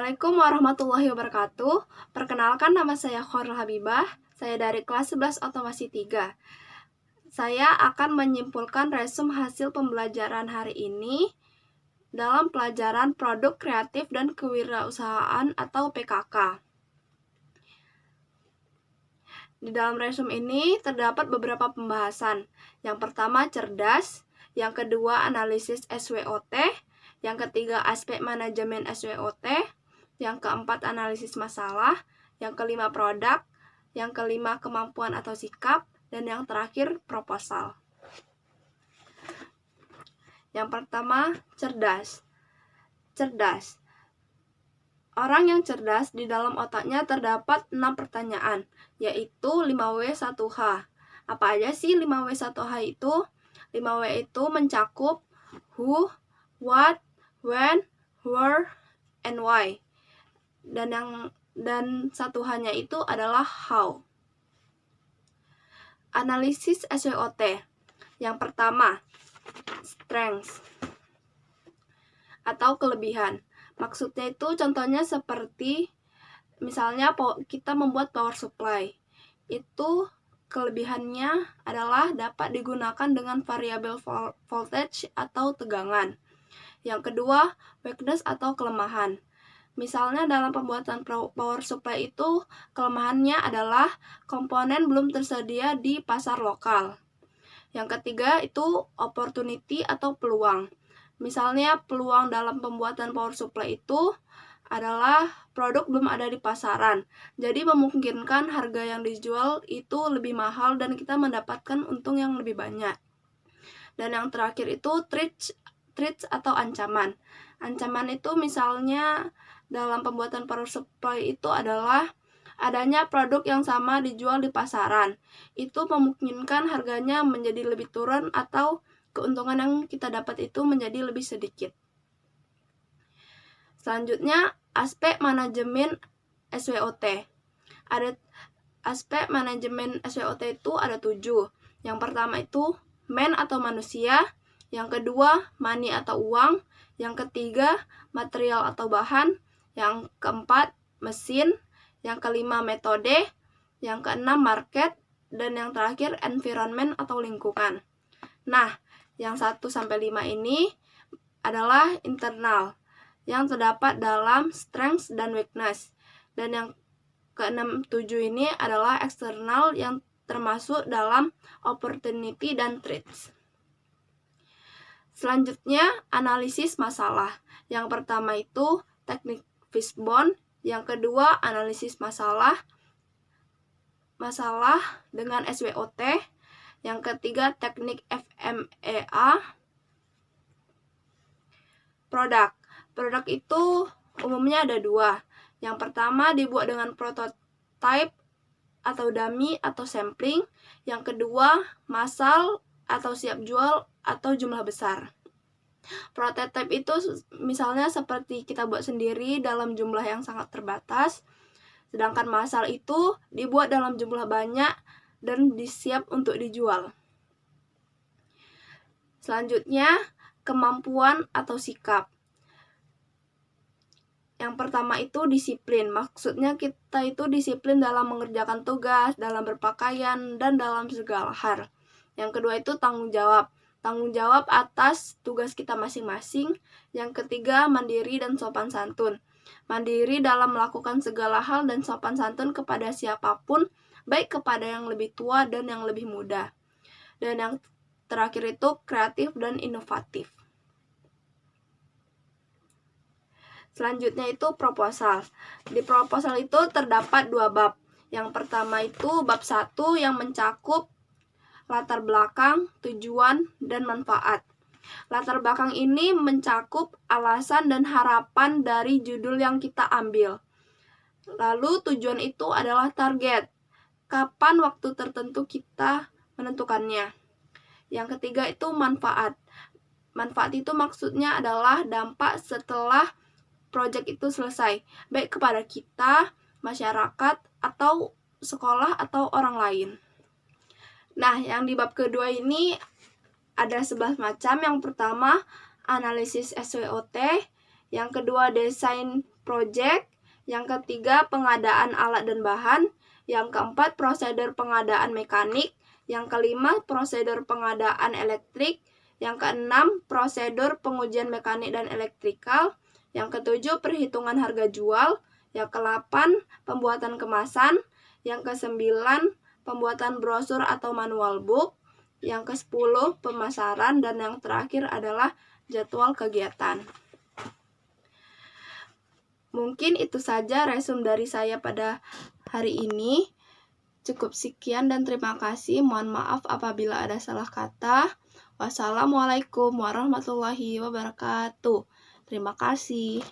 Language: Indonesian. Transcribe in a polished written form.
Assalamualaikum warahmatullahi wabarakatuh. Perkenalkan, nama saya Khorl Habibah. Saya dari kelas 11 Otomasi 3. Saya akan menyimpulkan resum hasil pembelajaran hari ini dalam pelajaran Produk Kreatif dan Kewirausahaan atau PKK. Di dalam resum ini terdapat beberapa pembahasan. Yang pertama, cerdas. Yang kedua, analisis SWOT. Yang ketiga, aspek manajemen SWOT. Yang keempat, analisis masalah. Yang kelima, produk. Yang kelima, kemampuan atau sikap. Dan yang terakhir, proposal. Yang pertama, cerdas. Cerdas. Orang yang cerdas, di dalam otaknya terdapat 6 pertanyaan, yaitu 5W1H. Apa aja sih 5W1H itu? 5W itu mencakup who, what, when, where, and why. Dan 1H-nya itu adalah how. Analisis SWOT. Yang pertama, strengths atau kelebihan. Maksudnya itu contohnya seperti misalnya kita membuat power supply. Itu kelebihannya adalah dapat digunakan dengan variabel voltage atau tegangan. Yang kedua, weakness atau kelemahan. Misalnya dalam pembuatan power supply itu kelemahannya adalah komponen belum tersedia di pasar lokal. Yang ketiga itu opportunity atau peluang. Misalnya peluang dalam pembuatan power supply itu adalah produk belum ada di pasaran. Jadi memungkinkan harga yang dijual itu lebih mahal dan kita mendapatkan untung yang lebih banyak. Dan yang terakhir itu threats atau ancaman. Ancaman itu misalnya dalam pembuatan power supply itu adalah adanya produk yang sama dijual di pasaran. Itu memungkinkan harganya menjadi lebih turun atau keuntungan yang kita dapat itu menjadi lebih sedikit. Selanjutnya, aspek manajemen SWOT. Ada aspek manajemen SWOT itu ada 7. Yang pertama itu man atau manusia. Yang kedua, money atau uang. Yang ketiga, material atau bahan. Yang keempat, mesin. Yang kelima, metode. Yang keenam, market. Dan yang terakhir, environment atau lingkungan. Nah, yang 1-5 ini adalah internal, yang terdapat dalam strengths dan weakness. Dan yang ke-6-7 ini adalah eksternal, yang termasuk dalam opportunity dan threats. Selanjutnya, analisis masalah. Yang pertama itu teknik fishbone. Yang kedua, analisis masalah dengan SWOT. Yang ketiga, teknik FMEA. Produk itu umumnya ada 2. Yang pertama dibuat dengan prototype atau dummy atau sampling. Yang kedua, massal atau siap jual atau jumlah besar. Prototype itu misalnya seperti kita buat sendiri dalam jumlah yang sangat terbatas. Sedangkan massal itu dibuat dalam jumlah banyak dan disiap untuk dijual. Selanjutnya, kemampuan atau sikap. Yang pertama itu disiplin. Maksudnya kita itu disiplin dalam mengerjakan tugas, dalam berpakaian, dan dalam segala hal. Yang kedua itu tanggung jawab. Tanggung jawab atas tugas kita masing-masing. Yang ketiga, mandiri dan sopan santun. Mandiri dalam melakukan segala hal dan sopan santun kepada siapapun, baik kepada yang lebih tua dan yang lebih muda. Dan yang terakhir itu kreatif dan inovatif. Selanjutnya itu proposal. Di proposal itu terdapat 2 bab. Yang pertama itu bab 1 yang mencakup latar belakang, tujuan, dan manfaat. Latar belakang ini mencakup alasan dan harapan dari judul yang kita ambil. Lalu tujuan itu adalah target. Kapan waktu tertentu kita menentukannya. Yang ketiga itu manfaat. Manfaat itu maksudnya adalah dampak setelah proyek itu selesai, baik kepada kita, masyarakat, atau sekolah, atau orang lain. Nah, yang di bab kedua ini ada 11 macam. Yang pertama, analisis SWOT. Yang kedua, desain project. Yang ketiga, pengadaan alat dan bahan. Yang keempat, prosedur pengadaan mekanik. Yang kelima, prosedur pengadaan elektrik. Yang keenam, prosedur pengujian mekanik dan elektrikal. Yang ketujuh, perhitungan harga jual. Yang kedelapan, pembuatan kemasan. Yang kesembilan, pembuatan brosur atau manual book. Yang ke-10, pemasaran. Dan yang terakhir adalah jadwal kegiatan. Mungkin itu saja resume dari saya pada hari ini. Cukup sekian dan terima kasih. Mohon maaf apabila ada salah kata. Wassalamualaikum warahmatullahi wabarakatuh. Terima kasih.